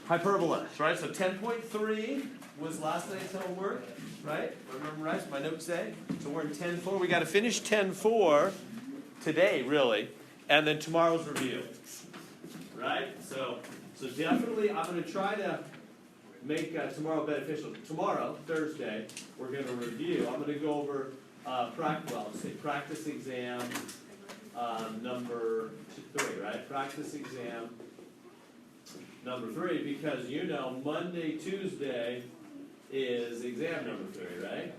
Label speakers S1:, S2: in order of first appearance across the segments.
S1: Hyperbola, right? So 10.3 was last night's homework, right? Remember, right? My notes say. So we're in 10.4. We got to finish 10.4 today, really, and then tomorrow's review, right? So definitely, I'm going to try to make tomorrow beneficial. Tomorrow, Thursday, we're going to review. I'm going to go over practice exam number 3, right? Practice exam number 3, because you know Monday, Tuesday is exam number 3, right?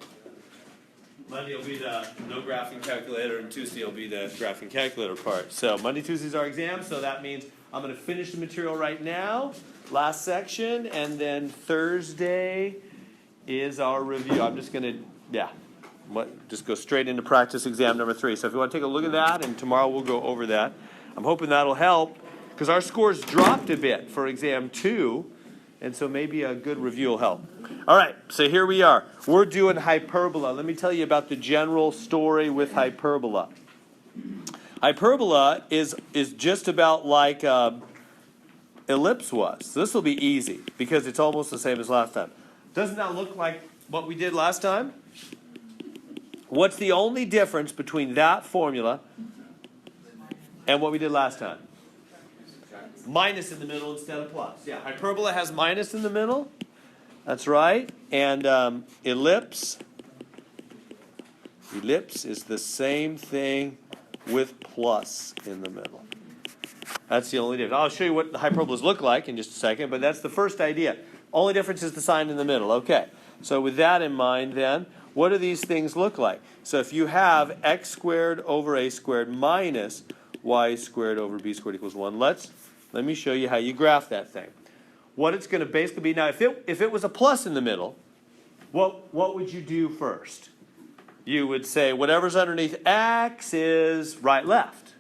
S1: Monday will be the no graphing calculator, and Tuesday will be the graphing calculator part. So Monday, Tuesday is our exam, so that means I'm going to finish the material right now, last section, and then Thursday is our review. I'm just going to, just go straight into practice exam number 3. So if you want to take a look at that, and tomorrow we'll go over that. I'm hoping that'll help, because our scores dropped a bit for exam 2, and so maybe a good review will help. All right, so here we are. We're doing hyperbola. Let me tell you about the general story with hyperbola. Hyperbola is just about like ellipse was. So this will be easy, because it's almost the same as last time. Doesn't that look like what we did last time? What's the only difference between that formula and what we did last time? Minus in the middle instead of plus. Yeah, hyperbola has minus in the middle. That's right. And ellipse is the same thing with plus in the middle. That's the only difference. I'll show you what the hyperbolas look like in just a second, but that's the first idea. Only difference is the sign in the middle. Okay. So with that in mind then, what do these things look like? So if you have x squared over a squared minus y squared over b squared equals 1, let me show you how you graph that thing. What it's going to basically be, now if it was a plus in the middle, what would you do first? You would say whatever's underneath x is right left.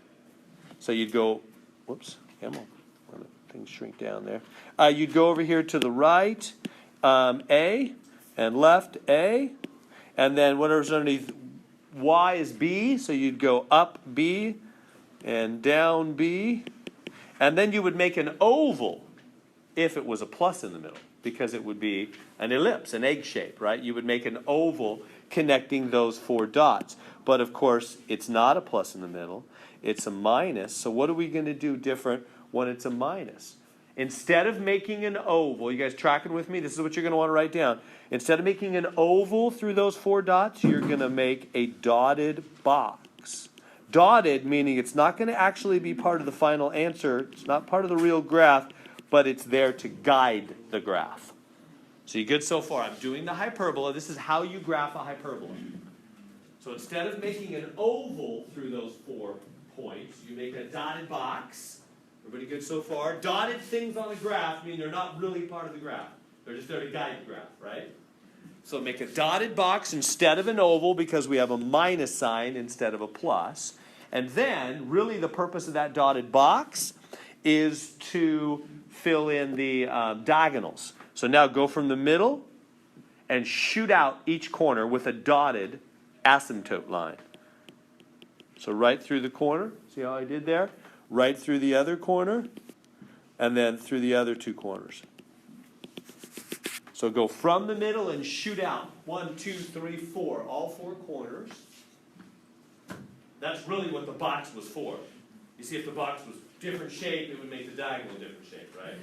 S1: So you'd go, whoops, come on, let things shrink down there. You'd go over here to the right, a, and left a, and then whatever's underneath y is b, so you'd go up b and down b. And then you would make an oval if it was a plus in the middle, because it would be an ellipse, an egg shape, right? You would make an oval connecting those 4 dots. But of course, it's not a plus in the middle. It's a minus. So what are we going to do different when it's a minus? Instead of making an oval, you guys tracking with me? This is what you're going to want to write down. Instead of making an oval through those 4 dots, you're going to make a dotted box. Dotted, meaning it's not going to actually be part of the final answer. It's not part of the real graph, but it's there to guide the graph. So you good so far? I'm doing the hyperbola. This is how you graph a hyperbola. So instead of making an oval through those 4 points, you make a dotted box. Everybody good so far? Dotted things on the graph mean they're not really part of the graph. They're just there to guide the graph, right? So make a dotted box instead of an oval, because we have a minus sign instead of a plus. And then, really the purpose of that dotted box is to fill in the diagonals. So now go from the middle and shoot out each corner with a dotted asymptote line. So right through the corner, see how I did there? Right through the other corner, and then through the other 2 corners. So go from the middle and shoot out 1, 2, 3, 4, all 4 corners. That's really what the box was for. You see, if the box was different shape, it would make the diagonal different shape, right?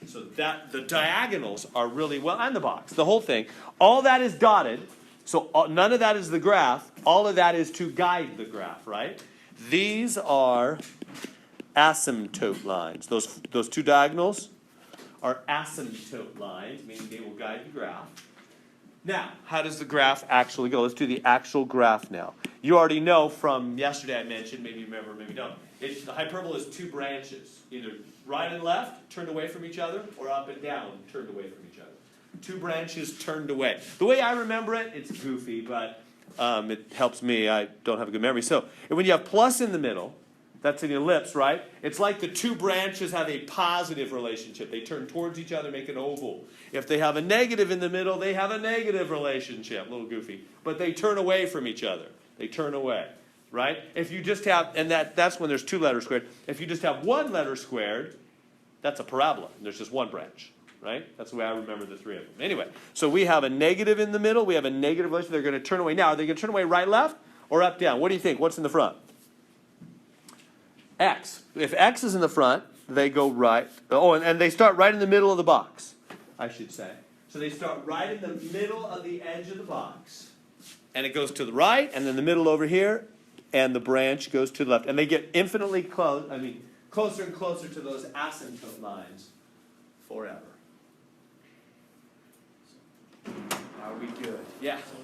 S1: So that the diagonals are really, well, and the box, the whole thing. All that is dotted, so none of that is the graph. All of that is to guide the graph, right? These are asymptote lines. Those 2 diagonals are asymptote lines, meaning they will guide the graph. Now, how does the graph actually go? Let's do the actual graph now. You already know from yesterday I mentioned, maybe you remember, maybe you don't. The hyperbola is 2 branches, either right and left, turned away from each other, or up and down, turned away from each other. 2 branches turned away. The way I remember it, it's goofy, but it helps me. I don't have a good memory. So when you have plus in the middle, that's an ellipse, right? It's like the 2 branches have a positive relationship. They turn towards each other, make an oval. If they have a negative in the middle, they have a negative relationship. A little goofy. But they turn away from each other. They turn away, right? If you just have, and that's when there's 2 letters squared. If you just have 1 letter squared, That's a parabola. And there's just one branch, right? That's the way I remember the three of them. Anyway, so we have a negative in the middle. We have a negative relation. They're going to turn away. Now, are they going to turn away right, left, or up, down? What do you think? What's in the front? X. If X is in the front, they go right. Oh, and they start right in the middle of the box, I should say. So they start right in the middle of the edge of the box. And it goes to the right, and then the middle over here, and the branch goes to the left. And they get infinitely close, closer and closer to those asymptote lines forever. Are we good? Yeah.
S2: So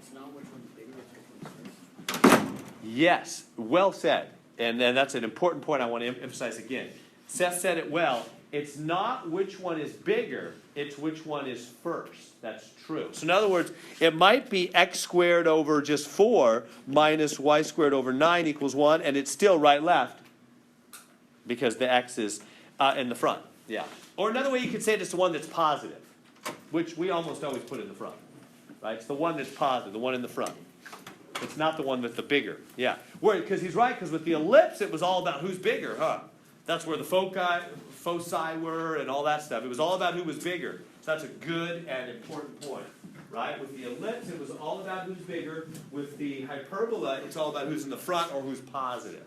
S2: it's not which one's bigger, it's which one's first.
S1: Yes, well said. And that's an important point I want to emphasize again. Seth said it well. It's not which one is bigger, it's which one is first. That's true. So in other words, it might be x squared over just 4 minus y squared over 9 equals 1, and it's still right left because the x is in the front. Yeah. Or another way you could say it is the one that's positive, which we almost always put in the front. Right? It's the one that's positive, the one in the front. It's not the one with the bigger. Yeah. Because he's right, because with the ellipse, it was all about who's bigger, huh? That's where the foci were and all that stuff. It was all about who was bigger. So that's a good and important point, right? With the ellipse, it was all about who's bigger. With the hyperbola, it's all about who's in the front or who's positive.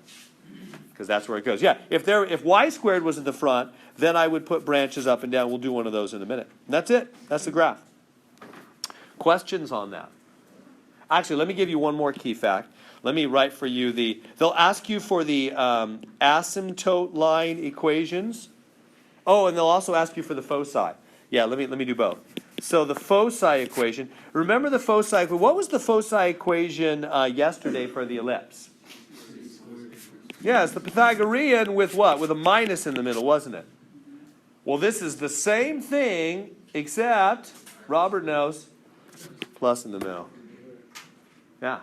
S1: Because that's where it goes. Yeah, if y squared was in the front, then I would put branches up and down. We'll do one of those in a minute. And that's it. That's the graph. Questions on that? Actually, let me give you one more key fact. Let me write for you they'll ask you for the asymptote line equations. Oh, and they'll also ask you for the foci. Yeah, let me do both. So the foci equation. Remember the foci. What was the foci equation yesterday for the ellipse? Yeah, it's the Pythagorean with what? With a minus in the middle, wasn't it? Well, this is the same thing, except Robert knows plus in the middle. Yeah.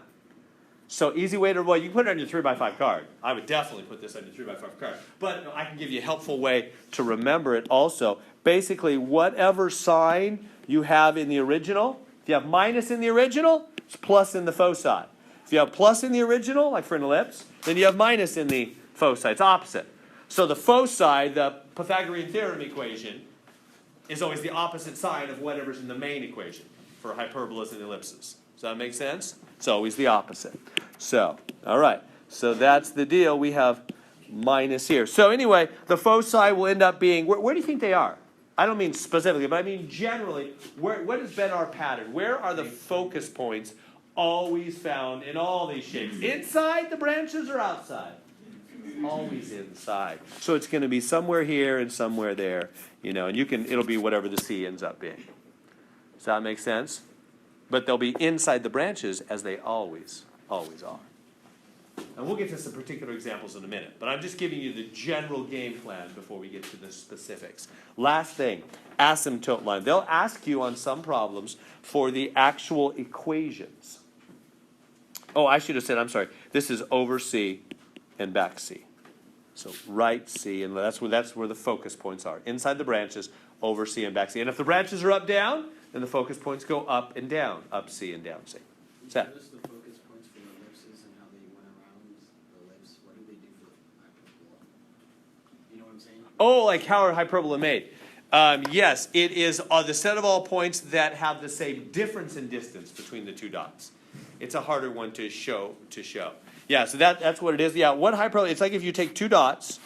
S1: So easy way to avoid, you can put it on your 3x5 card. I would definitely put this on your 3x5 card. But I can give you a helpful way to remember it also. Basically, whatever sign you have in the original, if you have minus in the original, it's plus in the foci. If you have plus in the original, like for an ellipse, then you have minus in the foci. It's opposite. So the foci, the Pythagorean theorem equation, is always the opposite sign of whatever's in the main equation for hyperbolas and ellipses. Does that make sense? It's always the opposite. So, all right. So that's the deal. We have minus here. So anyway, the foci will end up being, where do you think they are? I don't mean specifically, but I mean generally, what has been our pattern? Where are the focus points always found in all these shapes? Inside the branches or outside? Always inside. So it's going to be somewhere here and somewhere there, and it'll be whatever the C ends up being. Does that make sense? But they'll be inside the branches as they always are. And we'll get to some particular examples in a minute. But I'm just giving you the general game plan before we get to the specifics. Last thing, asymptote line. They'll ask you on some problems for the actual equations. Oh, I should have said, I'm sorry. This is over C and back C. So right C, and that's where the focus points are. Inside the branches, over C and back C. And if the branches are up, down, then the focus points go up and down, up C and down C.
S2: What's that? Notice the focus points for the ellipses and how they went around the ellipse. What did they do for hyperbola? You know what I'm saying?
S1: Oh, like how are hyperbola made? Yes, it is the set of all points that have the same difference in distance between the two dots. It's a harder one to show. Yeah, so that's what it is. Yeah, what hyperbola? It's like if you take two dots.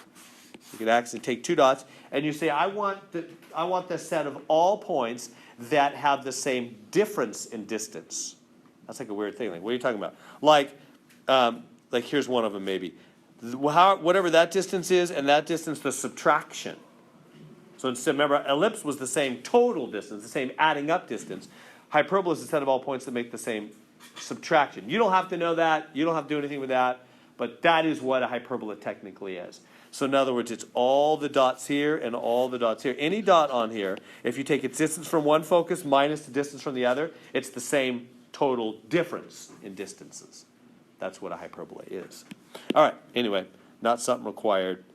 S1: You could actually take two dots, and you say, I want the set of all points that have the same difference in distance. That's like a weird thing. Like, what are you talking about? Like here's one of them maybe. Whatever that distance is, and that distance, the subtraction. So instead, remember, ellipse was the same total distance, the same adding up distance. Hyperbola is the set of all points that make the same subtraction. You don't have to know that. You don't have to do anything with that. But that is what a hyperbola technically is. So in other words, it's all the dots here and all the dots here. Any dot on here, if you take its distance from one focus minus the distance from the other, it's the same total difference in distances. That's what a hyperbola is. All right, anyway, not something required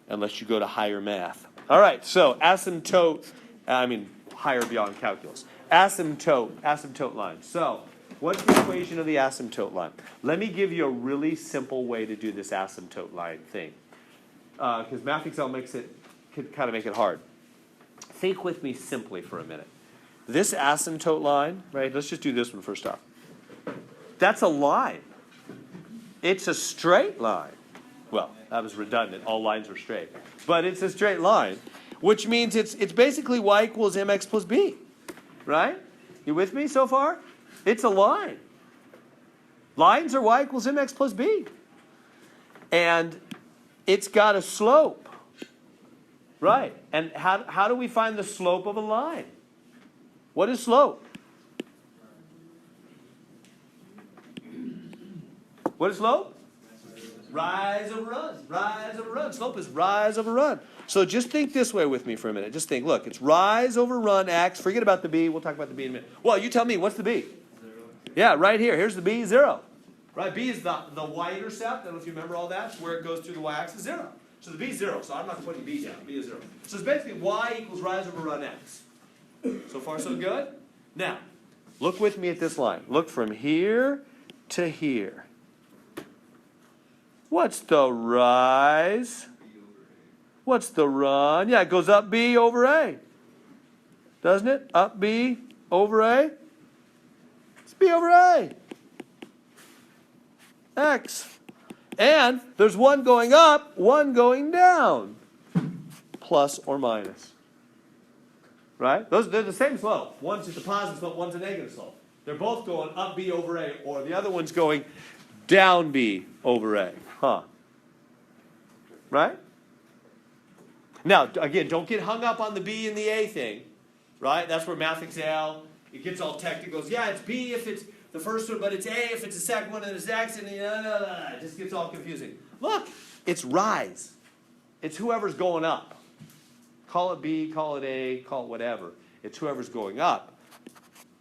S1: unless you go to higher math. All right, so asymptote, higher beyond calculus. Asymptote line. So what's the equation of the asymptote line? Let me give you a really simple way to do this asymptote line thing. Because MathExcel makes it could kind of make it hard. Think with me simply for a minute. This asymptote line, right? Let's just do this one first off. That's a line. It's a straight line. Well, that was redundant. All lines are straight. But it's a straight line, which means it's basically y equals mx plus b, right? You with me so far? It's a line. Lines are y equals mx plus b. And it's got a slope, right? And how do we find the slope of a line? What is slope? What is slope? Rise over run. Rise over run. Slope is rise over run. So just think this way with me for a minute. Just think, look, it's rise over run x. Forget about the b. We'll talk about the b in a minute. Well, you tell me, what's the b?
S2: 0.
S1: Yeah, right here. Here's the b, 0. Right, b is the y-intercept. I don't know if you remember all that. Where it goes through the y-axis, 0. So the b is 0. So I'm not putting b down. B is 0. So it's basically y equals rise over run x. So far, so good? Now, look with me at this line. Look from here to here. What's the rise? What's the run? Yeah, it goes up b over a. Doesn't it? Up b over a. It's b over a. X. And there's one going up, one going down. Plus or minus. Right? They're the same slope. One's just a positive slope, one's a negative slope. They're both going up b over a, or the other one's going down b over a. Huh. Right? Now, again, don't get hung up on the b and the a thing. Right? That's where math excel, it gets all technical. It goes, yeah, it's b if it's the first one, but it's a if it's the second one, and it's x, and it just gets all confusing. Look, it's rise. It's whoever's going up. Call it b, call it a, call it whatever. It's whoever's going up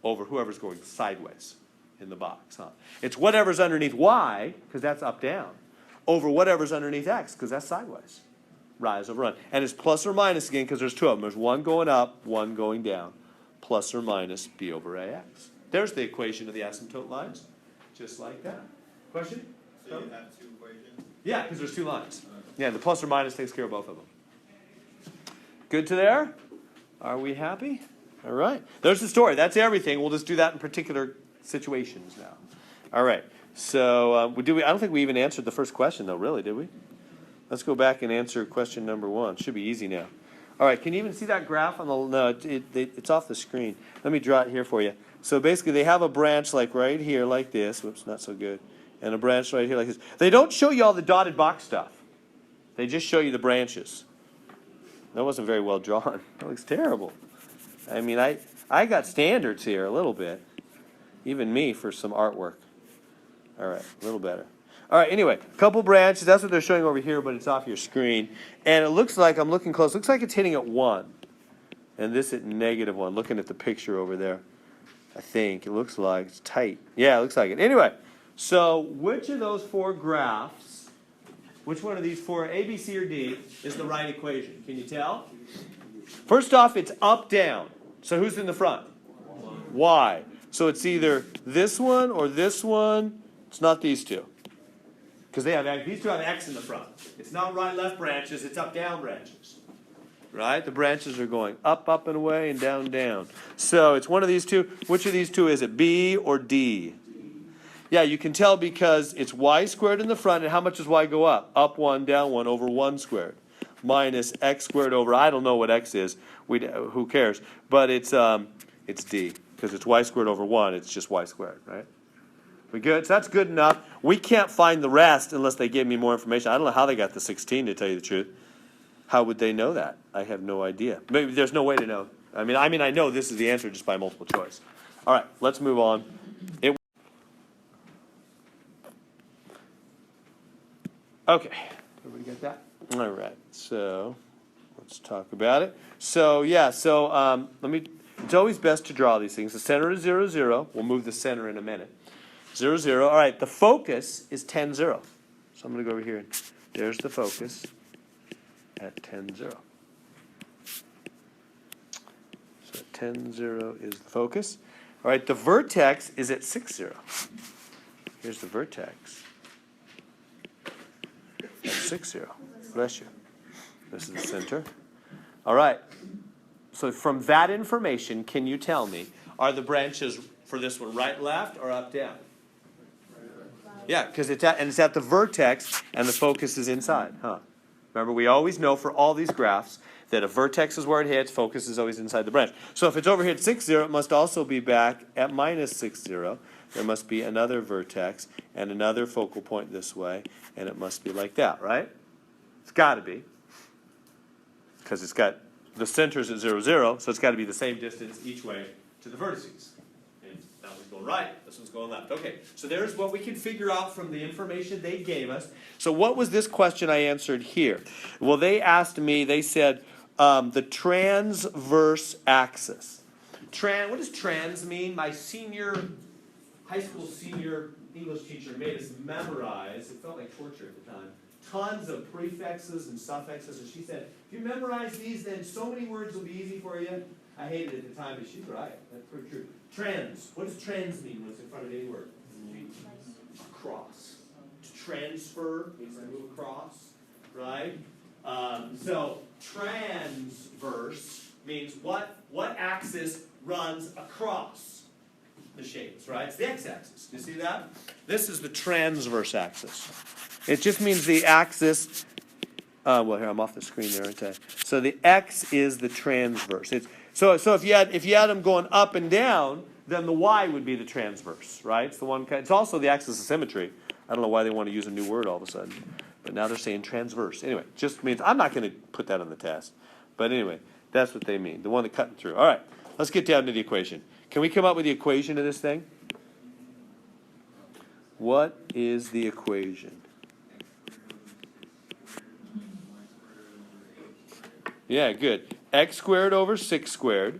S1: over whoever's going sideways in the box. Huh? It's whatever's underneath y, because that's up, down, over whatever's underneath x, because that's sideways. Rise over run. And it's plus or minus again, because there's two of them. There's one going up, one going down. Plus or minus b over ax. There's the equation of the asymptote lines. Just like that. Question?
S3: So you have two equations?
S1: Yeah, because there's two lines. Yeah, the plus or minus takes care of both of them. Good to there? Are we happy? All right. There's the story. That's everything. We'll just do that in particular situations now. All right. So I don't think we even answered the first question, though, really, did we? Let's go back and answer question number 1. Should be easy now. All right. Can you even see that graph on the? No, it's off the screen. Let me draw it here for you. So basically, they have a branch like right here, like this. Whoops, not so good. And a branch right here, like this. They don't show you all the dotted box stuff. They just show you the branches. That wasn't very well drawn. That looks terrible. I mean, I got standards here a little bit. Even me for some artwork. All right, a little better. All right, anyway, a couple branches. That's what they're showing over here, but it's off your screen. And it looks like, I'm looking close, looks like it's hitting at 1. And this at -1, looking at the picture over there. I think it looks like it's tight. Yeah, it looks like it. Anyway, so which of those 4 graphs, which one of these 4, A, B, C, or D, is the right equation? Can you tell? First off, it's up, down. So who's in the front? Y. So it's either this one or this one. It's not these two. Because these two have X in the front. It's not right, left branches. It's up, down branches. Right? The branches are going up, up and away, and down, down. So it's one of these two. Which of these two is it, B or D? Yeah, you can tell because it's y squared in the front, and how much does y go up? Up 1, down 1, over 1 squared. Minus x squared over, I don't know what x is. Who cares? But it's D, because it's y squared over 1. It's just y squared, right? We good? So that's good enough. We can't find the rest unless they give me more information. I don't know how they got the 16, to tell you the truth. How would they know that? I have no idea. Maybe there's no way to know. I mean, I know this is the answer just by multiple choice. All right, let's move on. Okay, everybody get that? All right, so let's talk about it. So yeah, it's always best to draw these things. The center is 0, 0. We'll move the center in a minute. 0, 0. All right, the focus is 10, 0. So I'm going to go over here and there's the focus at 10, 0. So at 10, 0 is the focus. All right, the vertex is at 6, 0. Here's the vertex. At 6, 0. Bless you. This is the center. All right. So from that information, can you tell me, are the branches for this one right, left, or up, down? Yeah, because it's at the vertex, and the focus is inside, huh? Remember, we always know for all these graphs that a vertex is where it hits, focus is always inside the branch. So if it's over here at 6, 0, it must also be back at minus 6, 0. There must be another vertex and another focal point this way, and it must be like that, right? It's got to be, because it's got the centers at 0, 0, so it's got to be the same distance each way to the vertices. And that one's going right, this one's going left. Okay, so there's what we can figure out from the information they gave us. So what was this question I answered here? Well, they asked me, they said, the transverse axis. What does trans mean? My high school senior English teacher made us memorize, it felt like torture at the time, tons of prefixes and suffixes, and she said, if you memorize these, then so many words will be easy for you. I hated it at the time, but she's right. That's pretty true. Trans. What does trans mean? What's in front of any word? Cross. To transfer means to move across, right? So transverse means what axis runs across the shapes, right? It's the x-axis. Do you see that? This is the transverse axis. It just means the axis. Well, here I'm off the screen there, aren't I? So the x is the transverse. So if you had them going up and down, then the y would be the transverse, right? It's the one. It's also the axis of symmetry. I don't know why they want to use a new word all of a sudden, but now they're saying transverse. Anyway, just means I'm not going to put that on the test, but anyway, that's what they mean. The one that cutting through. All right, let's get down to the equation. Can we come up with the equation of this thing? What is the equation? Yeah, good. X squared over 6 squared,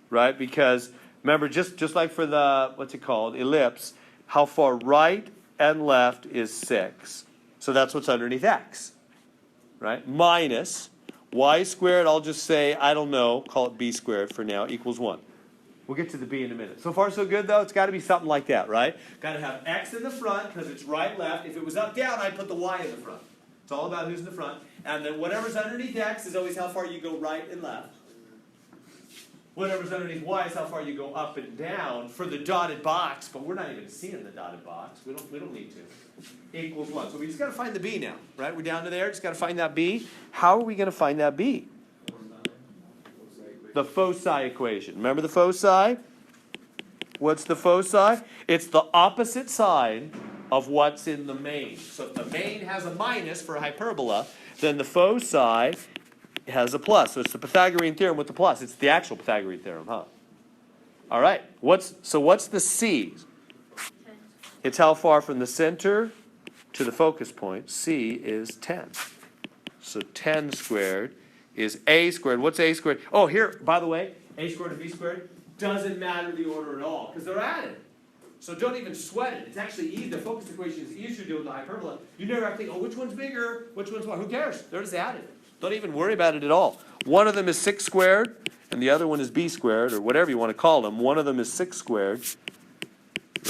S1: right? Because remember, just like for the, what's it called, ellipse, how far right and left is 6. So that's what's underneath x, right? Minus y squared, I'll just say, I don't know, call it b squared for now, equals 1. We'll get to the b in a minute. So far so good, though. It's got to be something like that, right? Got to have x in the front because it's right, left. If it was up, down, I'd put the y in the front. It's all about who's in the front. And then whatever's underneath x is always how far you go right and left. Whatever's underneath y is how far you go up and down for the dotted box, but we're not even seeing the dotted box. We don't need to. Equals 1. So we just got to find the b now, right? We're down to there. Just got to find that b. How are we going to find that b? The foci equation. Remember the foci? What's the foci? It's the opposite side of what's in the main. So if the main has a minus for a hyperbola, then the foci has a plus. So it's the Pythagorean theorem with the plus. It's the actual Pythagorean theorem, huh? All right. What's the c? It's how far from the center to the focus point. C is 10. So 10 squared is a squared. What's a squared? Oh, here, by the way, a squared and b squared doesn't matter the order at all because they're added. So don't even sweat it. It's actually easy. The focus equation is easier to do with the hyperbola. You never have to think, oh, which one's bigger? Which one's smaller? Who cares? They're just added. Don't even worry about it at all. One of them is 6 squared, and the other one is b squared, or whatever you want to call them. One of them is 6 squared,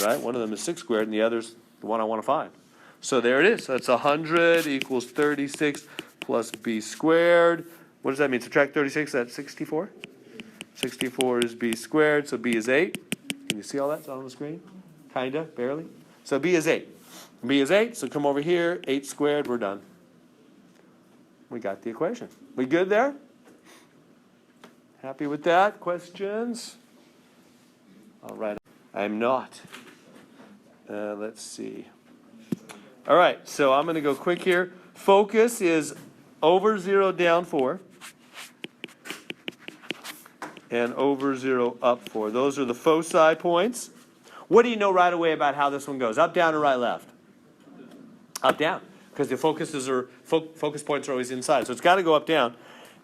S1: right? One of them is 6 squared, and the other's the one I want to find. So there it is. So that's 100 equals 36 plus b squared. What does that mean? Subtract 36, that's 64? 64 is b squared, so b is 8. Can you see all that? It's on the screen? Kinda, barely. So b is 8. B is 8, so come over here, 8 squared, we're done. We got the equation. We good there? Happy with that? Questions? All right. I'm not. Let's see. All right, so I'm going to go quick here. Focus is over 0, down 4. And over 0, up 4. Those are the foci points. What do you know right away about how this one goes? Up, down, or right, left? Up, down. Because the focus points are always inside. So it's got to go up, down.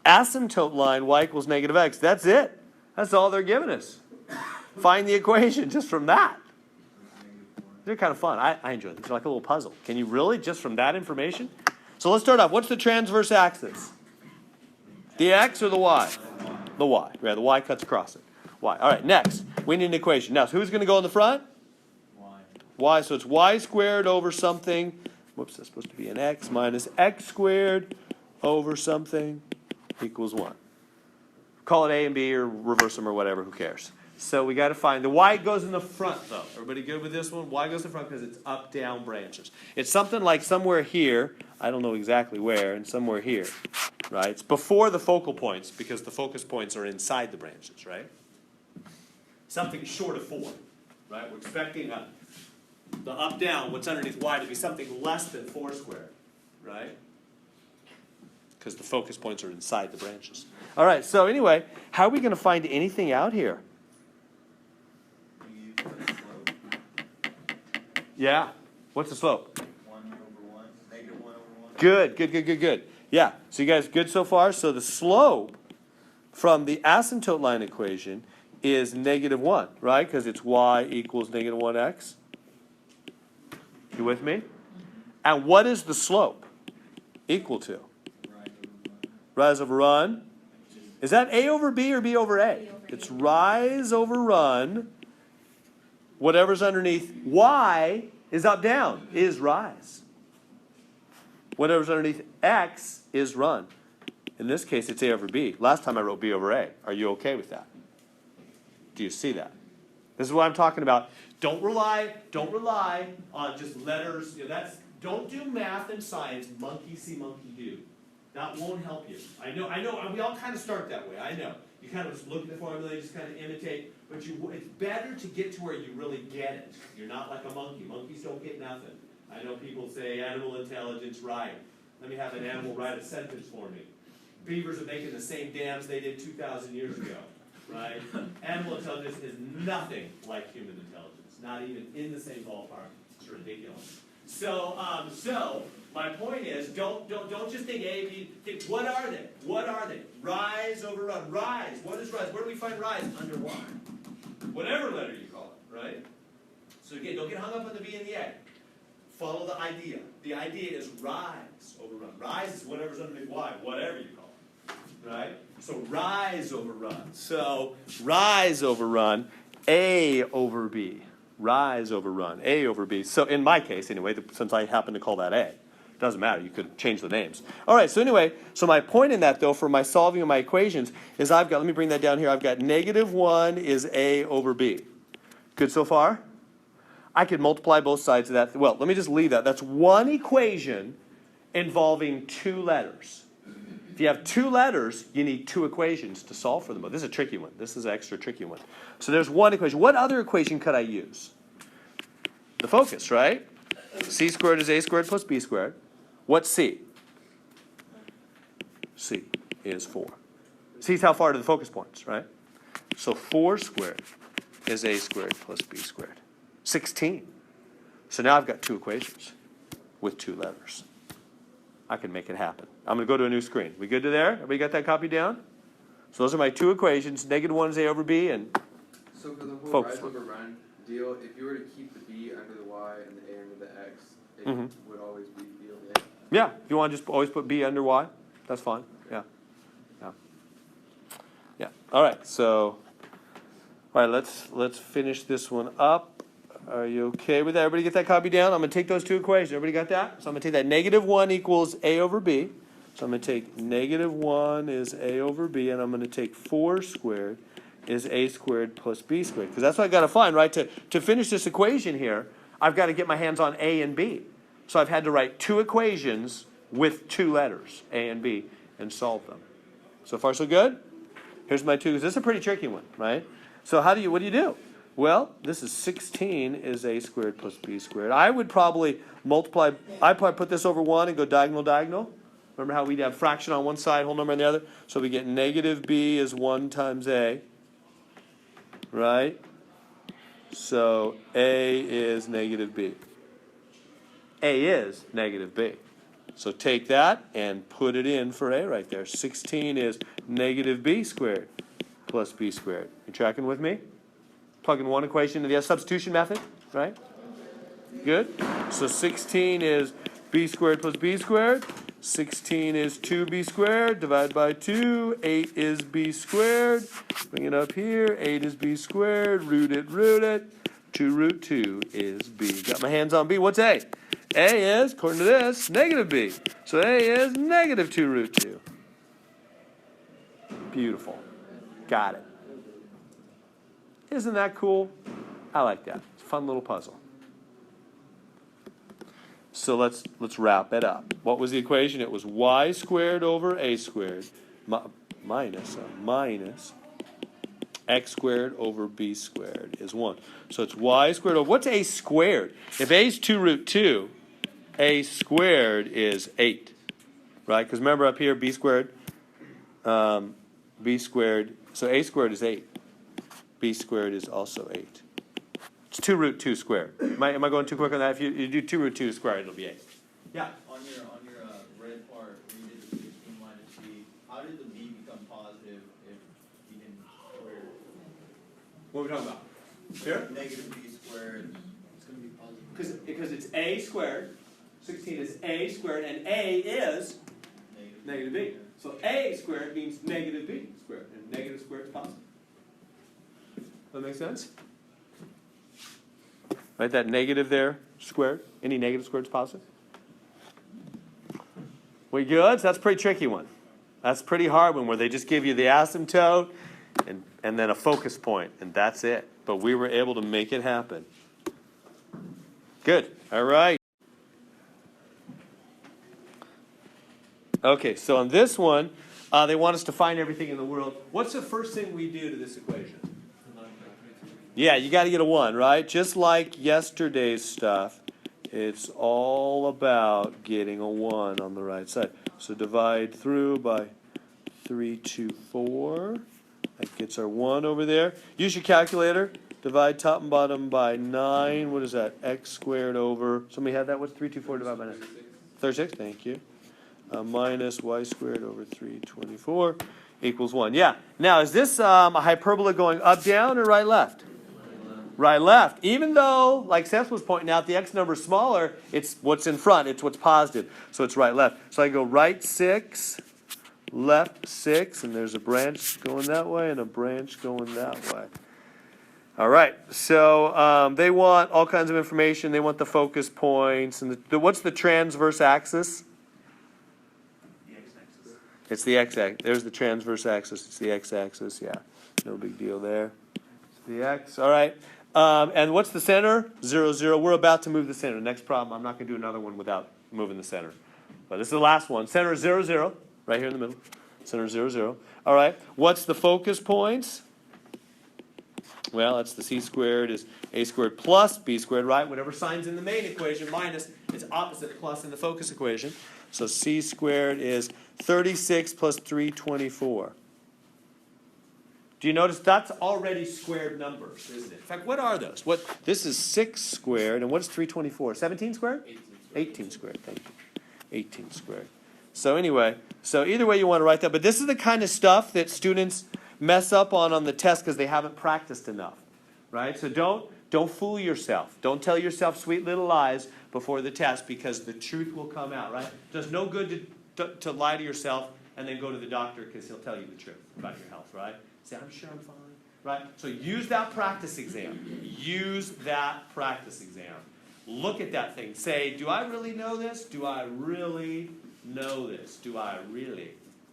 S1: Asymptote line, y equals negative x. That's it. That's all they're giving us. Find the equation just from that. They're kind of fun. I enjoy them. They're like a little puzzle. Can you really, just from that information? So let's start off. What's the transverse axis? The x or the y? The y. Yeah, the y cuts across it. Y. All right, next. We need an equation. Now, so who's going to go in the front? Y. So it's y squared over something. Whoops, that's supposed to be an x minus x squared over something equals 1. Call it A and B or reverse them or whatever, who cares? So we got to find, the Y goes in the front though. Everybody good with this one? Y goes in the front because it's up, down branches. It's something like somewhere here, I don't know exactly where, and somewhere here, right? It's before the focal points because the focus points are inside the branches, right? Something short of 4, right? We're expecting the up, down, what's underneath Y to be something less than 4 squared, right? Because the focus points are inside the branches. All right, so anyway, how are we going to find anything out here?
S3: You use the slope,
S1: Yeah. What's the slope?
S3: 1 over 1, negative 1 over 1.
S1: Good. Yeah, so you guys good so far? So the slope from the asymptote line equation is -1, right? Because it's y equals -1x. You with me? And what is the slope equal to? Rise over run. Is that A over B or B over A? It's rise over run. Whatever's underneath Y is up down, is rise. Whatever's underneath X is run. In this case, it's A over B. Last time I wrote B over A. Are you okay with that? Do you see that? This is what I'm talking about. Don't rely on just letters. Don't do math and science, monkey see, monkey do. That won't help you. I know, we all kind of start that way, I know. You kind of just look at the formula, you just kind of imitate, but it's better to get to where you really get it. You're not like a monkey. Monkeys don't get nothing. I know people say animal intelligence, right. Let me have an animal write a sentence for me. Beavers are making the same dams they did 2,000 years ago, right? Animal intelligence is nothing like human intelligence, not even in the same ballpark. It's ridiculous. So my point is, don't just think A, B. Think, what are they? What are they? Rise over run. Rise. What is rise? Where do we find rise? Under Y. Whatever letter you call it, right? So again, don't get hung up on the B and the A. Follow the idea. The idea is rise over run. Rise is whatever's underneath Y, whatever you call it, right? So rise over run. So rise over run, A over B. Rise over run, A over B. So in my case, anyway, since I happen to call that A, it doesn't matter. You could change the names. All right, so anyway, so my point in that, though, for my solving of my equations is let me bring that down here. I've got -1 is A over B. Good so far? I could multiply both sides of that. Well, let me just leave that. That's one equation involving 2 letters. If you have 2 letters, you need 2 equations to solve for them. This is a tricky one. This is an extra tricky one. So there's one equation. What other equation could I use? The focus, right? C squared is A squared plus B squared. What's C? C is 4. C's how far to the focus points, right? So 4 squared is A squared plus B squared. 16. So now I've got 2 equations with 2 letters. I can make it happen. I'm going to go to a new screen. We good to there? Everybody got that copy down? So those are my 2 equations. -1 is A over B, and
S4: So for the whole
S1: focus
S4: rise over run deal, if you were to keep the B under the Y and the A under the X, it would always be B over A.
S1: yeah, if you want to just always put B under Y, that's fine. Yeah. All right. So, all right. Let's finish this one up. Are you okay with that? Everybody get that copy down? I'm going to take those 2 equations. Everybody got that? So I'm going to take that -1 equals A over B. So I'm going to take -1 is A over B, and I'm going to take 4 squared is A squared plus B squared. Because that's what I've got to find, right? To finish this equation here, I've got to get my hands on A and B. So I've had to write 2 equations with 2 letters, A and B, and solve them. So far, so good? Here's my 2. This is a pretty tricky one, right? So what do you do? Well, this is 16 is A squared plus B squared. I would probably I'd probably put this over 1 and go diagonal. Remember how we'd have fraction on one side, whole number on the other? So we get -B is 1 times A, right? So A is -B. A is -B. So take that and put it in for A right there. 16 is -B squared plus B squared. You tracking with me? Plug in one equation into the substitution method, right? Good. So 16 is B squared plus B squared. 16 is 2B squared. Divide by 2. 8 is B squared. Bring it up here. 8 is B squared. Root it. 2 root 2 is B. Got my hands on B. What's A? A is, according to this, -B. So A is -2 root 2. Beautiful. Got it. Isn't that cool? I like that. It's a fun little puzzle. So let's wrap it up. What was the equation? It was y squared over a squared minus x squared over b squared is 1. So it's y squared over, what's a squared? If a is 2 root 2, a squared is 8. Right? Because remember up here, b squared, so a squared is 8. B squared is also 8. It's 2 root 2 squared. Am I going too quick on that? If you do 2 root 2 squared, it'll be 8. Yeah?
S3: On your red part, where you did the 16 minus b, how did the b become positive if you didn't square it?
S1: What are we talking about? Here?
S3: Negative b squared.
S2: It's gonna be positive.
S1: Because it's a squared. 16 is a squared, and a is negative b. So a squared means negative b squared, and negative squared is positive. That make sense? Right, that negative there, squared. Any negative squared is positive. We good? So that's a pretty tricky one. That's a pretty hard one where they just give you the asymptote and then a focus point, and that's it. But we were able to make it happen. Good. All right. Okay, so on this one, they want us to find everything in the world. What's the first thing we do to this equation? Yeah, you got to get a 1, right? Just like yesterday's stuff, it's all about getting a 1 on the right side. So divide through by 3, 2, 4. That gets our 1 over there. Use your calculator. Divide top and bottom by 9. What is that? X squared over, somebody had that? What's 3, 2, 4 divided by 9? 36, thank you. Minus y squared over 324 equals 1. Yeah. Now, is this a hyperbola going up, down, or right, left? Right, left. Even though, like Seth was pointing out, the x number is smaller, it's what's in front. It's what's positive. So it's right, left. So I go right 6, left 6, and there's a branch going that way and a branch going that way. All right. So they want all kinds of information. They want the focus points. And what's the transverse axis? It's the x-axis. There's the transverse axis. It's the x-axis. Yeah, no big deal there. It's the x. All right. And what's the center? 0, 0. We're about to move the center. Next problem. I'm not going to do another one without moving the center. But this is the last one. Center is 0, 0. Right here in the middle. Center is 0, 0. All right. What's the focus points? Well, that's the c squared is a squared plus b squared, right? Whatever sign's in the main equation minus its opposite plus in the focus equation. So c squared is 36 plus 324. Do you notice that's already squared numbers, isn't it? In fact, what are those? This is 6 squared, and what's 324? 17 squared? 18 squared, thank you. 18 squared. So anyway, so either way you want to write that, but this is the kind of stuff that students mess up on the test because they haven't practiced enough, right? So don't fool yourself. Don't tell yourself sweet little lies before the test because the truth will come out, right? It does no good to lie to yourself and then go to the doctor because he'll tell you the truth about your health, right? Say, I'm sure I'm fine, right? So use that practice exam. Use that practice exam. Look at that thing. Say, do I really know this? Do I really know this? Do I really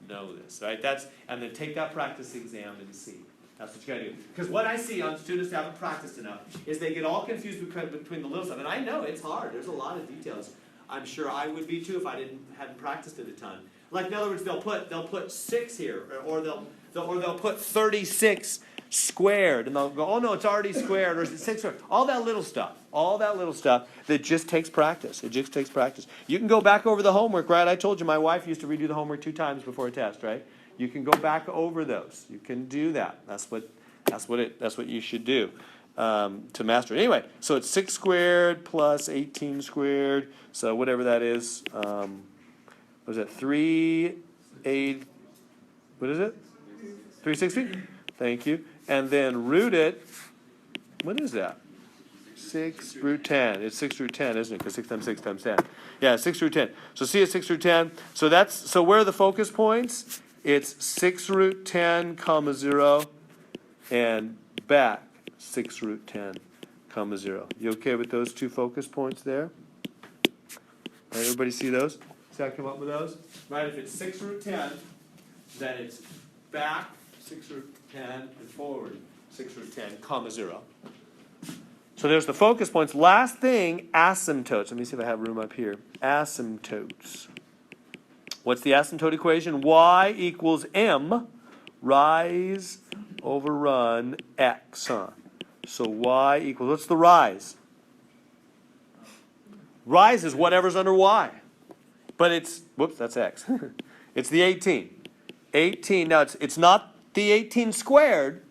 S1: know this? Right? And then take that practice exam and see. That's what you got to do. Because what I see on students who haven't practiced enough is they get all confused between the little stuff. And I know it's hard. There's a lot of details. I'm sure I would be too if I hadn't practiced it a ton. Like in other words, they'll put 6 here, or they'll put 36 squared, and they'll go, oh no, it's already squared, or is it 6 squared? All that little stuff that just takes practice. It just takes practice. You can go back over the homework, right? I told you my wife used to redo the homework 2 times before a test, right? You can go back over those. You can do that. That's what you should do to master it. Anyway, so it's 6 squared plus 18 squared. So whatever that is, what is it? 3, 8. What is it? 360. Thank you. And then root it. What is that? 6 root 10. It's 6 root 10, isn't it? Because 6 times 6 times 10. Yeah, 6 root 10. So C is 6 root 10. So where are the focus points? It's 6 root 10, comma 0, and back 6 root 10, comma 0. You okay with those 2 focus points there? Right, everybody see those? See how I come up with those? Right, if it's 6 root 10, then it's back 6 root 10 and forward 6 root 10, comma 0. So there's the focus points. Last thing, asymptotes. Let me see if I have room up here. Asymptotes. What's the asymptote equation? Y equals m, rise over run x, huh? So y equals, what's the rise? Rise is whatever's under y. But it's, whoops, that's x. It's the 18. 18, now it's not the 18 squared,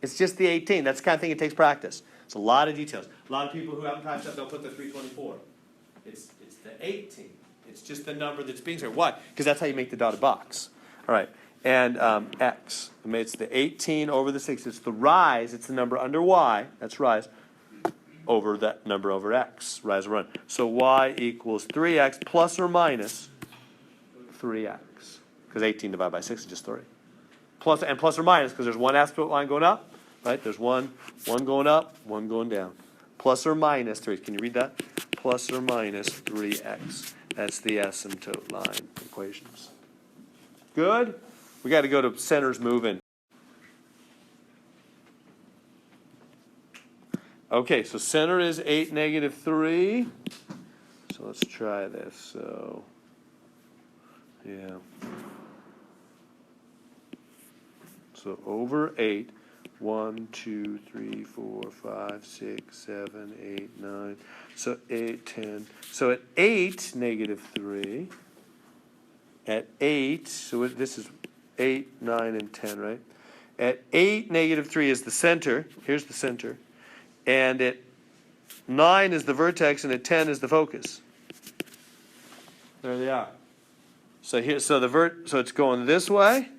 S1: it's just the 18. That's the kind of thing it takes practice. It's a lot of details. A lot of people who haven't practiced that, they'll put the 324. It's the 18. It's just the number that's being squared. Why? Because that's how you make the dotted box. All right. And x. It's the 18 over the 6. It's the rise. It's the number under y. That's rise. Over that number over x. Rise or run. So y equals 3x plus or minus 3x. Because 18 divided by 6 is just 3. Plus or minus, because there's one asymptote line going up. Right? There's one going up, one going down. Plus or minus 3. Can you read that? Plus or minus 3x. That's the asymptote line equations. Good? We got to go to centers moving. Okay, so center is 8, negative 3. So let's try this. So, yeah. So over 8. 1, 2, 3, 4, 5, 6, 7, 8, 9. So 8, 10. So at 8, negative 3. At 8, so this is 8, 9, and 10, right? At 8, negative 3 is the center. Here's the center. And at 9 is the vertex, and at 10 is the focus. There they are. So here, so it's going this way.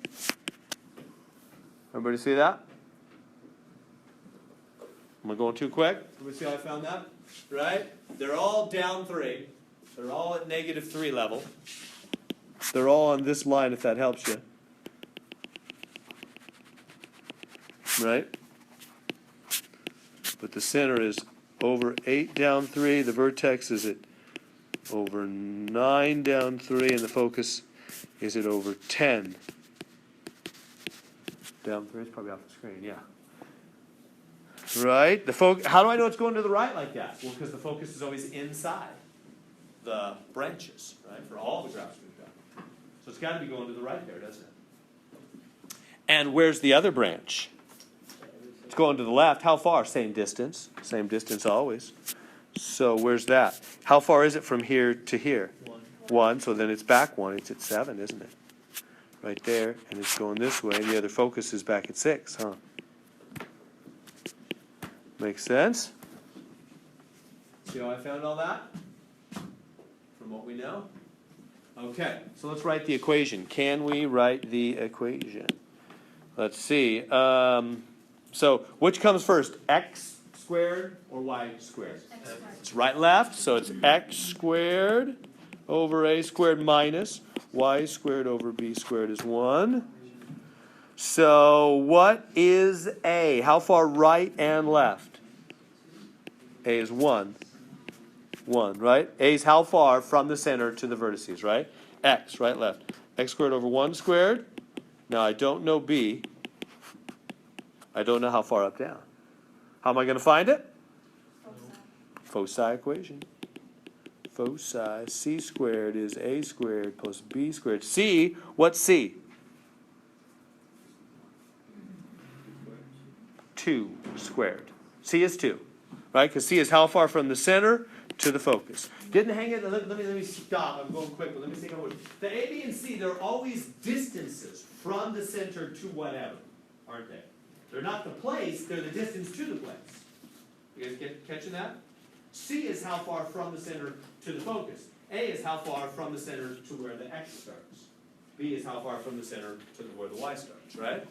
S1: Everybody see that? Am I going too quick? Everybody see how I found that? Right? They're all down 3. They're all at negative 3 level. They're all on this line, if that helps you. Right? But the center is over 8 down 3. The vertex is at over 9 down 3. And the focus is at over 10 down 3. It's probably off the screen, yeah. Right? How do I know it's going to the right like that? Well, because the focus is always inside the branches, right? For all the graphs we've done. So it's got to be going to the right there, doesn't it? And where's the other branch? It's going to the left. How far? Same distance. Same distance always. So where's that? How far is it from here to here? 1. So then it's back 1. It's at 7, isn't it? Right there. And it's going this way. And the other focus is back at 6, huh? Makes sense? See how I found all that? From what we know? Okay, so let's write the equation. Can we write the equation? Let's see. So which comes first? X squared or y squared?
S5: X squared.
S1: It's right and left, so it's x squared over a squared minus y squared over b squared is 1. So what is a? How far right and left? A is 1. 1, right? A is how far from the center to the vertices, right? X, right, left. X squared over 1 squared. Now I don't know b. I don't know how far up, down. How am I going to find it? Foci equation. Foci, c squared is a squared plus b squared. C, what's c? 2 squared. C is 2. Right? Because C is how far from the center to the focus. Didn't hang it. Let me stop. I'm going quick, but let me see how it works. The A, B, and C, they're always distances from the center to whatever, aren't they? They're not the place, they're the distance to the place. You guys catching that? C is how far from the center to the focus. A is how far from the center to where the X starts. B is how far from the center to where the Y starts, right?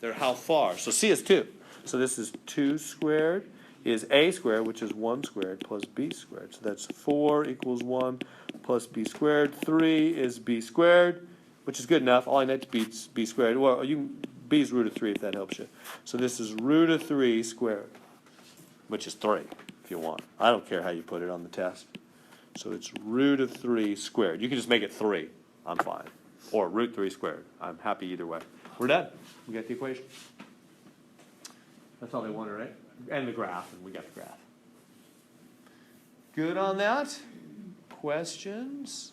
S1: They're how far. So C is 2. So this is 2 squared is a squared, which is 1 squared, plus b squared. So that's 4 equals 1 plus b squared. 3 is b squared, which is good enough. All I need to be is b squared. Well, b is root of 3 if that helps you. So this is root of 3 squared, which is 3 if you want. I don't care how you put it on the test. So it's root of 3 squared. You can just make it 3. I'm fine. Or root 3 squared. I'm happy either way. We're done. We got the equation. That's all they wanted, right? And the graph, and we got the graph. Good on that? Questions?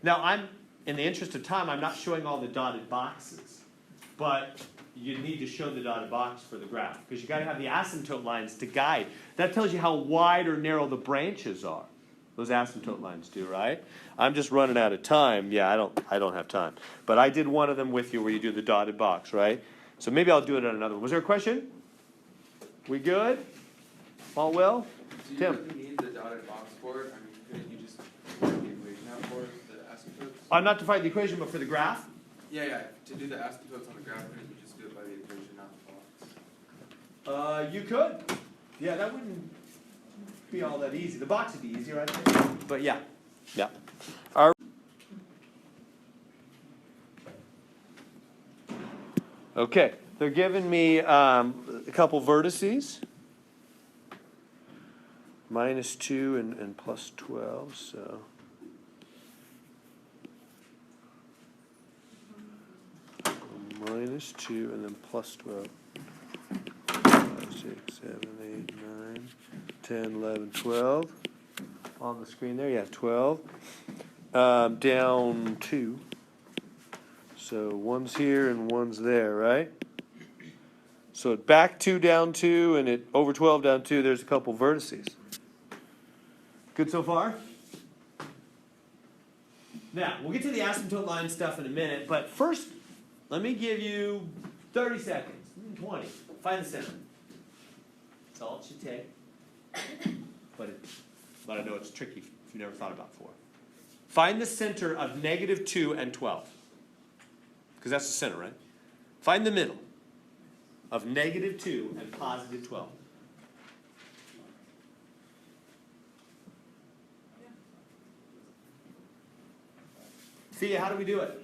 S1: Now, in the interest of time, I'm not showing all the dotted boxes, but you need to show the dotted box for the graph, because you got to have the asymptote lines to guide. That tells you how wide or narrow the branches are. Those asymptote lines do, right? I'm just running out of time. Yeah, I don't have time. But I did one of them with you where you do the dotted box, right? So maybe I'll do it on another one. Was there a question? We good? All well?
S4: Do you
S1: Tim?
S4: really need the dotted box for it? I mean, couldn't you just work the equation out for the asymptotes?
S1: I'm not to find the equation, but for the graph?
S4: Yeah. To do the asymptotes on the graph, couldn't you just do it by the equation, not the box?
S1: You could. Yeah, that wouldn't be all that easy. The box would be easier, I think. But yeah. Okay, they're giving me a couple vertices. -2 and plus 12, so. -2 and then plus 12. 5, 6, 7, 8, 9, 10, 11, 12. On the screen there, yeah, 12. Down 2. So one's here and one's there, right? So at back 2, down 2, and at over 12, down 2, there's a couple vertices. Good so far? Now, we'll get to the asymptote line stuff in a minute, but first, let me give you 30 seconds, 20. Find the center. That's all it should take. But I know it's tricky if you've never thought about it before. Find the center of -2 and 12. Because that's the center, right? Find the middle of -2 and positive 12. See, how do we do it?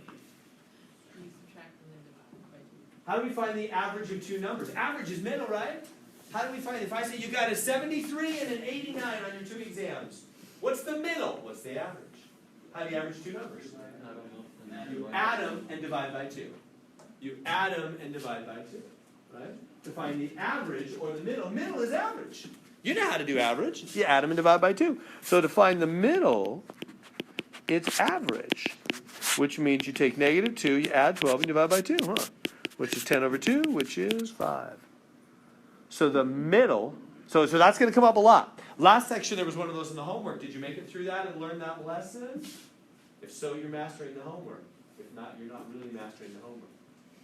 S1: How do we find the average of two numbers? Average is middle, right? How do we find it? If I say you got a 73 and an 89 on your two exams, what's the middle? What's the average? How do you average two numbers? You add them and divide by 2. You add them and divide by 2, right? To find the average or the middle. Middle is average. You know how to do average. You add them and divide by 2. So to find the middle, it's average, which means you take -2, you add 12, and divide by 2, which is 10 over 2, which is 5. So the middle, so that's going to come up a lot. Last section, there was one of those in the homework. Did you make it through that and learn that lesson? If so, you're mastering the homework. If not, you're not really mastering the homework.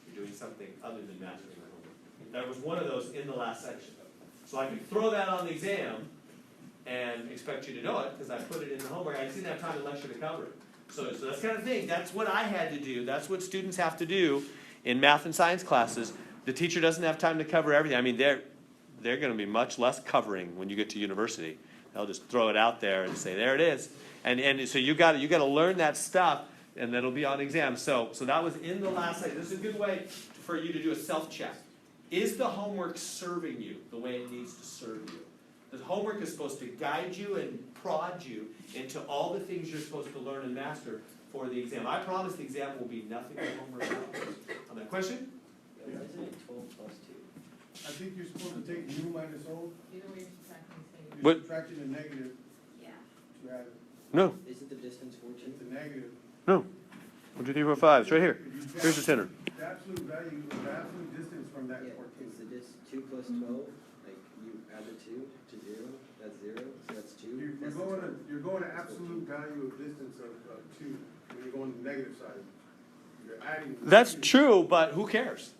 S1: You're doing something other than mastering the homework. There was one of those in the last section. So I could throw that on the exam and expect you to know it because I put it in the homework. I just didn't have time in lecture to cover it. So that's kind of thing. That's what I had to do. That's what students have to do in math and science classes. The teacher doesn't have time to cover everything. I mean, they're going to be much less covering when you get to university. They'll just throw it out there and say, there it is. And so you got to learn that stuff, and that'll be on exam. So that was in the last section. This is a good way for you to do a self-check. Is the homework serving you the way it needs to serve you? The homework is supposed to guide you and prod you into all the things you're supposed to learn and master for the exam. I promise the exam will be nothing but homework. On that question?
S2: Isn't it 12 plus 2?
S5: I think you're supposed to take u minus o.
S6: Either way, you're subtracting the same.
S5: You're subtracting a negative
S6: Yeah.
S5: to add it.
S1: No.
S2: Is it the distance 14?
S5: It's a negative.
S1: No. 1, 2, 3, 4, 5. It's right here. Here's the center.
S5: The absolute value, the absolute distance from that
S2: Yeah,
S5: 14.
S2: is the 2 plus 12, like you add the 2 to 0, that's 0, so that's 2.
S5: You're going to absolute value of distance of 2. When you're going to the negative side, you're adding.
S1: That's true, but who cares?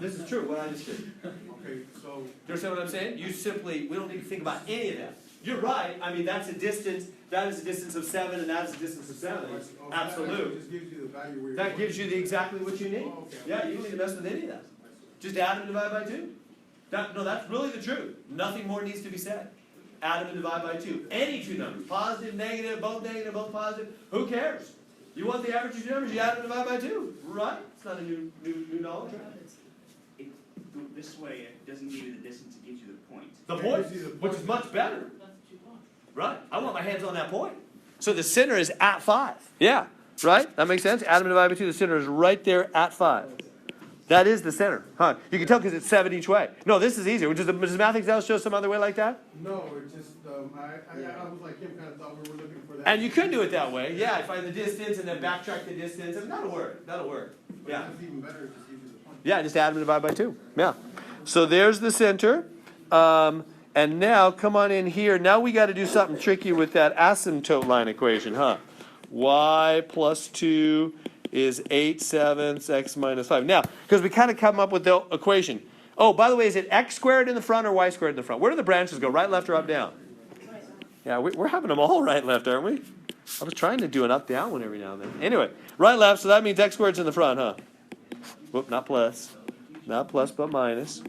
S1: This is true, what I just did.
S5: Okay, so.
S1: Do you understand what I'm saying? We don't need to think about any of that. You're right. I mean, that's a distance. That is a distance of 7, and that is a distance of 7. Absolute.
S5: That just gives you the value where you're
S1: That
S5: going.
S1: gives you exactly what you need.
S5: Oh, okay.
S1: Yeah, you don't need to mess with any of that. Just add and divide by 2. That's really the truth. Nothing more needs to be said. Add and divide by 2. Any two numbers. Positive, negative, both positive. Who cares? You want the average of two numbers, you add and divide by 2. Right? It's not a new knowledge.
S7: This way, it doesn't give you the distance, it gives you the point.
S1: The point, which is much better.
S6: That's what you want.
S1: Right. I want my hands on that point. So the center is at 5. Yeah. Right? That makes sense? Adam divided by 2, the center is right there at 5. That is the center, huh? You can tell because it's 7 each way. No, this is easier. Does math Excel show some other way like that?
S5: No, it's just, I was like him, kind of thought we were looking for that.
S1: And you could do it that way. Yeah, find the distance and then backtrack the distance. And that'll work. That'll work.
S5: But
S1: Yeah.
S5: it's even better, just use the point.
S1: Yeah, just add them and divide by 2. Yeah. So there's the center. And now, come on in here. Now we got to do something tricky with that asymptote line equation, huh? Y plus 2 is 8/7 x minus 5. Now, because we kind of come up with the equation. Oh, by the way, is it x squared in the front or y squared in the front? Where do the branches go? Right, left, or up, down? Yeah, we're having them all right, left, aren't we? I was trying to do an up, down one every now and then. Anyway, right, left, so that means x squared's in the front, huh? Whoop, not plus. Not plus, but minus.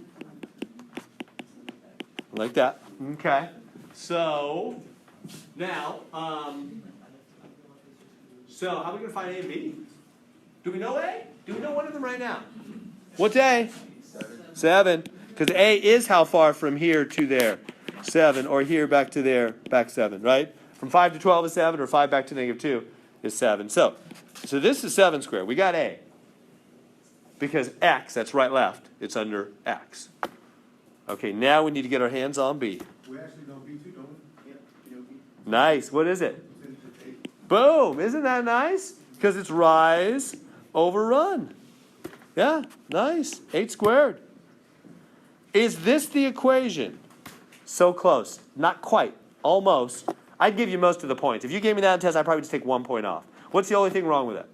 S1: Like that. Okay. So, now, so how are we going to find A and B? Do we know A? Do we know one of them right now? What's A? 7. Because A is how far from here to there? 7. Or here back to there, back 7, right? From 5 to 12 is 7, or 5 back to -2 is 7. So this is 7 squared. We got A. Because X, that's right, left, it's under X. Okay, now we need to get our hands on B.
S5: We actually know B2, don't we?
S2: Yep, you know,
S1: Nice. What is it?
S5: It's 8.
S1: Boom. Isn't that nice? Because it's rise over run. Yeah, nice. 8 squared. Is this the equation? So close. Not quite. Almost. I'd give you most of the points. If you gave me that test, I'd probably just take 1 point off. What's the only thing wrong with it?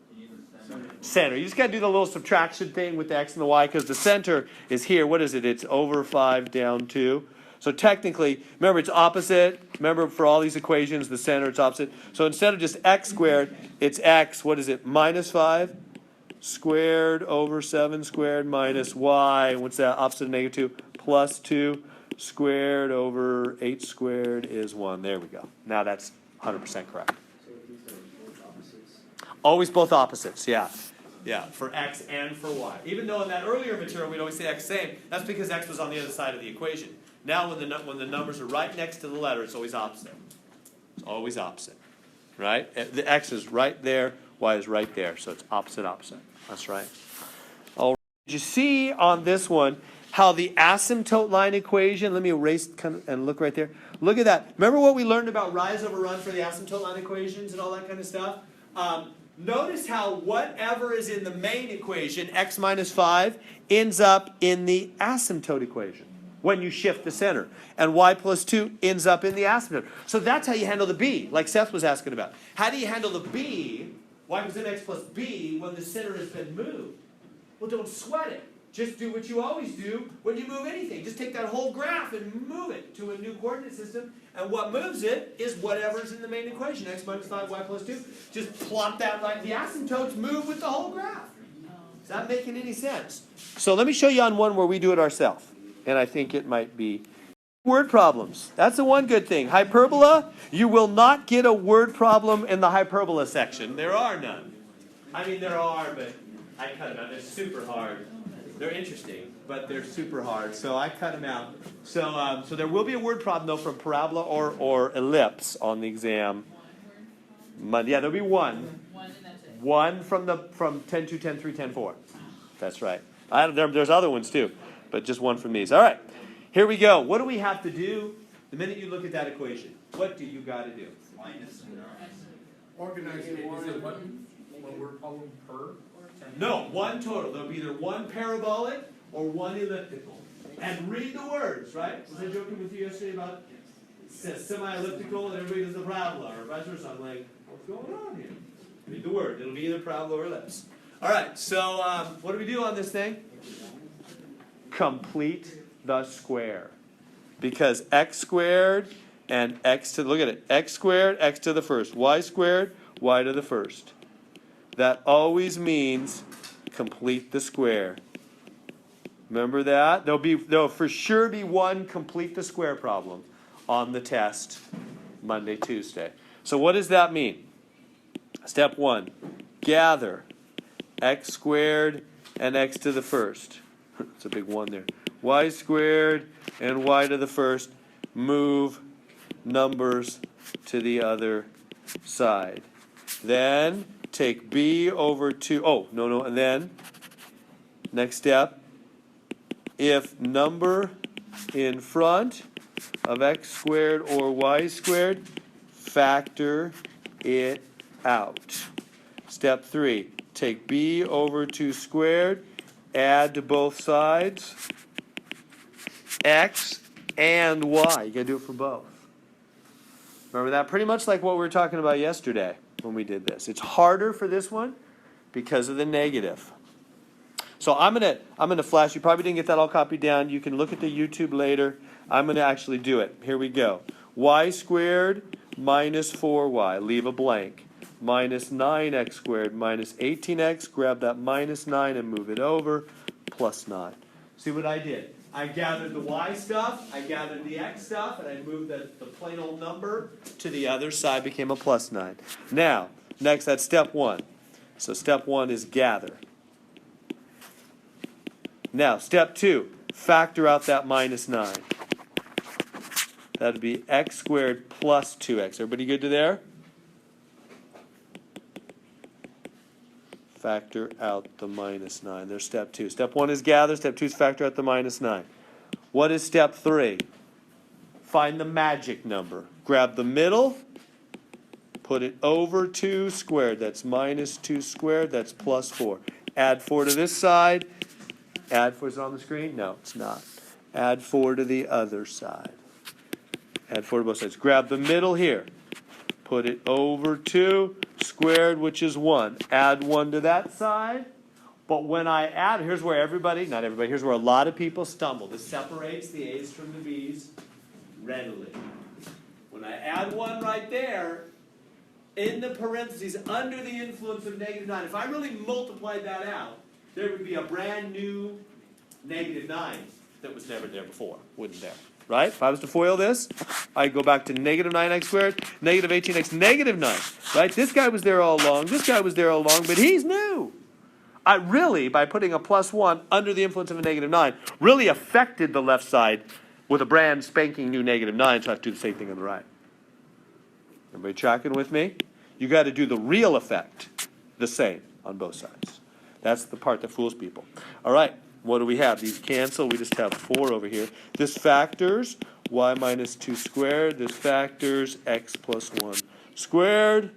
S1: Center. You just got to do the little subtraction thing with the x and the y because the center is here. What is it? It's over 5 down 2. So technically, remember it's opposite. Remember for all these equations, the center, it's opposite. So instead of just x squared, it's x, what is it, minus 5 squared over 7 squared minus y. What's that? Opposite of -2 plus 2 squared over 8 squared is 1. There we go. Now that's 100% correct.
S2: so these are both opposites.
S1: Always both opposites, yeah. Yeah, for x and for y. Even though in that earlier material we'd always say x same, that's because x was on the other side of the equation. Now when the numbers are right next to the letter, it's always opposite. It's always opposite, right? The x is right there, y is right there, so it's opposite, opposite. That's right. All right. Did you see on this one how the asymptote line equation, let me erase and look right there. Look at that. Remember what we learned about rise over run for the asymptote line equations and all that kind of stuff? Notice how whatever is in the main equation, x minus 5, ends up in the asymptote equation when you shift the center. And y plus 2 ends up in the asymptote. So that's how you handle the b, like Seth was asking about. How do you handle the b, y equals mx plus b, when the center has been moved? Well, don't sweat it. Just do what you always do when you move anything. Just take that whole graph and move it to a new coordinate system. And what moves it is whatever's in the main equation, x minus 5, y plus 2. Just plot that like the asymptotes move with the whole graph. Is that making any sense? So let me show you on one where we do it ourselves. And I think it might be word problems. That's the one good thing. Hyperbola, you will not get a word problem in the hyperbola section. There are none. I mean, there are, but I cut them out. They're super hard. They're interesting, but they're super hard, so I cut them out. So there will be a word problem, though, from parabola or ellipse on the exam. Yeah, there'll be one.
S6: One and that's it.
S1: One from 10.2, 10.3, 10.4. That's right. There's other ones, too, but just one from these. All right, here we go. What do we have to do the minute you look at that equation? What do you got to do?
S3: Minus
S5: Organize it.
S7: One word problem per?
S1: No, one total. There'll be either one parabolic or one elliptical. And read the words, right? Was I joking with you yesterday about semi-elliptical and everybody does the parabola or vice versa? I'm like, what's going on here? Read the word. It'll be either parabola or ellipse. All right, so what do we do on this thing? Complete the square. Because x squared and x to, look at it, x squared, x to the first, y squared, y to the first. That always means complete the square. Remember that? There'll for sure be one complete the square problem on the test Monday, Tuesday. So what does that mean? Step 1, gather x squared and x to the first. It's a big one there. Y squared and y to the first. Move numbers to the other side. Then take b over 2. Oh, no, and then, next step, if number in front of x squared or y squared, factor it out. Step 3, take b over 2 squared, add to both sides, x and y. You gotta do it for both. Remember that? Pretty much like what we were talking about yesterday when we did this. It's harder for this one because of the negative. So I'm gonna flash. You probably didn't get that all copied down. You can look at the YouTube later. I'm gonna actually do it. Here we go. Y squared minus 4y. Leave a blank. Minus 9x squared minus 18x. Grab that minus 9 and move it over. Plus 9. See what I did? I gathered the y stuff, I gathered the x stuff, and I moved the plain old number to the other side, became a plus 9. Now, next, that's step 1. So step 1 is gather. Now, step 2, factor out that minus 9. That would be x squared plus 2x. Everybody good to there? Factor out the minus 9. There's step 2. Step 1 is gather. Step 2 is factor out the minus 9. What is step 3? Find the magic number. Grab the middle. Put it over 2 squared. That's minus 2 squared. That's plus 4. Add 4 to this side. Add 4. Is it on the screen? No, it's not. Add 4 to the other side. Add 4 to both sides. Grab the middle here. Put it over 2 squared, which is 1. Add 1 to that side. But when I add, here's where everybody, not everybody, here's where a lot of people stumble. This separates the A's from the B's readily. When I add 1 right there, in the parentheses, under the influence of negative 9, if I really multiplied that out, there would be a brand new negative 9 that was never there before. Wouldn't there? Right? If I was to FOIL this, I'd go back to negative 9x squared, negative 18x, negative 9. Right? This guy was there all along. This guy was there all along, but he's new. I really, by putting a plus 1 under the influence of a negative 9, really affected the left side with a brand spanking new negative 9, so I have to do the same thing on the right. Everybody tracking with me? You got to do the real effect the same on both sides. That's the part that fools people. All right. What do we have? These cancel. We just have 4 over here. This factors y minus 2 squared. This factors x plus 1 squared.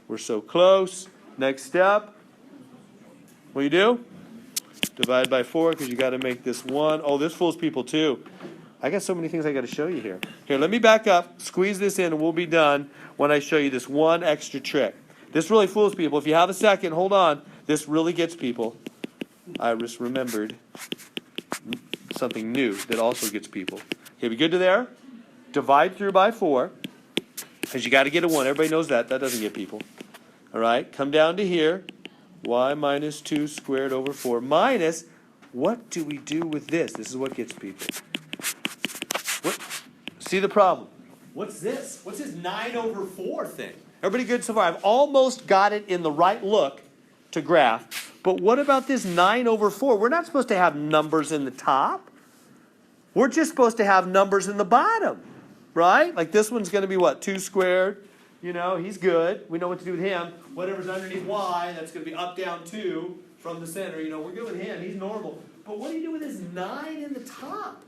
S1: We're so close. Next step. What do you do? Divide by 4 because you got to make this 1. Oh, this fools people too. I got so many things I got to show you here. Here, let me back up. Squeeze this in and we'll be done when I show you this one extra trick. This really fools people. If you have a second, hold on. This really gets people. I just remembered something new that also gets people. Okay, we good to there? Divide through by 4. Because you got to get a 1. Everybody knows that. That doesn't get people. All right, come down to here. Y minus 2 squared over 4 minus, what do we do with this? This is what gets people. What? See the problem. What's this? What's this 9 over 4 thing? Everybody good so far? I've almost got it in the right look to graph. But what about this 9 over 4? We're not supposed to have numbers in the top. We're just supposed to have numbers in the bottom, right? Like this one's going to be what? 2 squared. You know, he's good. We know what to do with him. Whatever's underneath y, that's going to be up, down 2 from the center. You know, we're good with him. He's normal. But what do you do with this 9 in the top?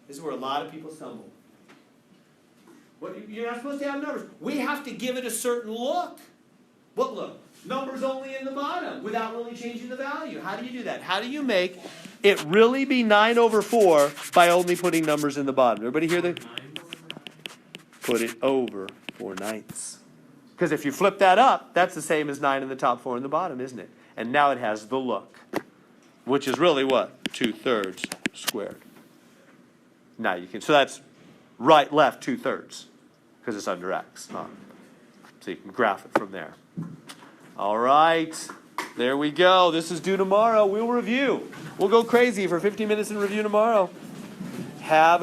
S1: This is where a lot of people stumble. You're not supposed to have numbers. We have to give it a certain look. What look? Numbers only in the bottom without really changing the value. How do you do that? How do you make it really be 9 over 4 by only putting numbers in the bottom? Everybody hear the? Put it over 4/9. Because if you flip that up, that's the same as 9 in the top, 4 in the bottom, isn't it? And now it has the look, which is really what? 2/3 squared. Now you can, so that's right, left, 2/3, because it's under x. Huh? So you can graph it from there. All right, there we go. This is due tomorrow. We'll review. We'll go crazy for 15 minutes in review tomorrow. Have a